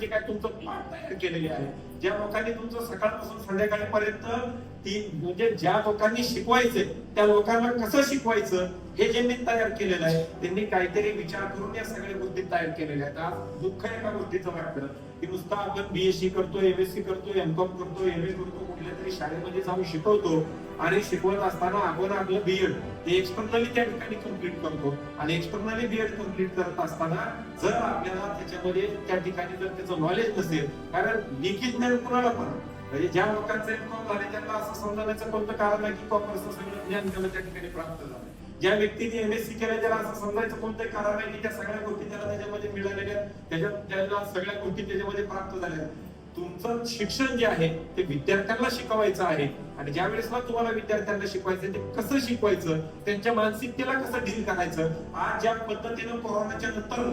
जे काय तुमचं प्लॅन तयार केलेले आहे, ज्या लोकांनी तुमचं सकाळपासून संध्याकाळपर्यंत ती म्हणजे ज्या लोकांनी शिकवायचंय त्या लोकांना कसं शिकवायचं हे ज्यांनी तयार केलेलं आहे त्यांनी काहीतरी विचार करून या सगळ्या गोष्टी तयार केलेल्या आहेत. आज दुःख एका गोष्टीचं वाटतं की नुसतं आपण बीएससी करतो, एमएससी करतो, एमकॉम करतो, एमए करतो, कुठल्या तरी शाळेमध्ये जाऊन शिकवतो आणि शिकवत असताना आपण आपलं बीएड ते एक्सटर्नली त्या ठिकाणी कम्प्लीट करतो आणि एक्सटर्नली बीएड कम्प्लीट करत असताना जर आपल्याला त्याच्यामध्ये त्या ठिकाणी जर त्याचं नॉलेज नसेल, कारण लिखित ज्ञान कुणाला पण म्हणजे ज्या लोकांचं एमकॉम झाले त्यांना असं समजण्याचं कोणतं कारण आहे की कॉमर्सचं सगळं ज्ञान त्याला त्या ठिकाणी प्राप्त झालं. ज्या व्यक्तीने एमएससी केलं त्याला असं समजायचं कोणतंही कारण आहे की त्या सगळ्या गोष्टी त्याला त्याच्यामध्ये मिळालेल्या, त्याला सगळ्या गोष्टी त्याच्यामध्ये प्राप्त झाल्या. तुमचं शिक्षण जे आहे ते विद्यार्थ्यांना शिकवायचं आहे आणि ज्या वेळेसला तुम्हाला विद्यार्थ्यांना शिकवायचं ते कसं शिकवायचं, त्यांच्या मानसिकतेला कसं डील करायचं. आज ज्या पद्धतीनं कोरोनाच्या नंतर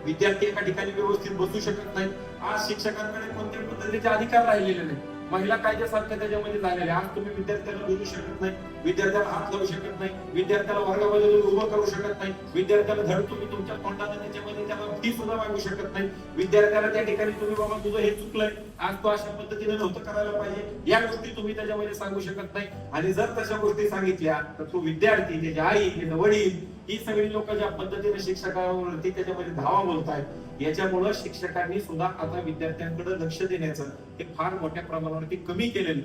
विद्यार्थी एका ठिकाणी व्यवस्थित बसू शकत नाही, आज शिक्षकांकडे कोणत्याही पद्धतीचे अधिकार राहिलेले नाही, महिला कायद्यासारखं त्याच्यामध्ये झालेले. आज तुम्ही विद्यार्थ्याला बोलू शकत नाही, विद्यार्थ्याला हात लावू शकत नाही, विद्यार्थ्याला वर्गामध्ये उभं करू शकत नाही, विद्यार्थ्याला धड तुम्ही तुमच्या तोंडाने त्याच्यामध्ये त्याला फी सुद्धा मागू शकत नाही, विद्यार्थ्याला त्या ठिकाणी तुम्ही बाबा तुझं हे चुकलंय, आज तू अशा पद्धतीने नव्हतं करायला पाहिजे या गोष्टी तुम्ही त्याच्यामध्ये सांगू शकत नाही. आणि जर तशा गोष्टी सांगितल्या तर तो विद्यार्थी, त्याची आई, त्याचे वडील, ही सगळी लोक ज्या पद्धतीने शिक्षकावरती त्याच्यामध्ये धावा बोलतायत, याच्यामुळे शिक्षकांनी सुद्धा आता विद्यार्थ्यांकडे लक्ष देण्याचं हे फार मोठ्या प्रमाणावरती कमी केलेलं.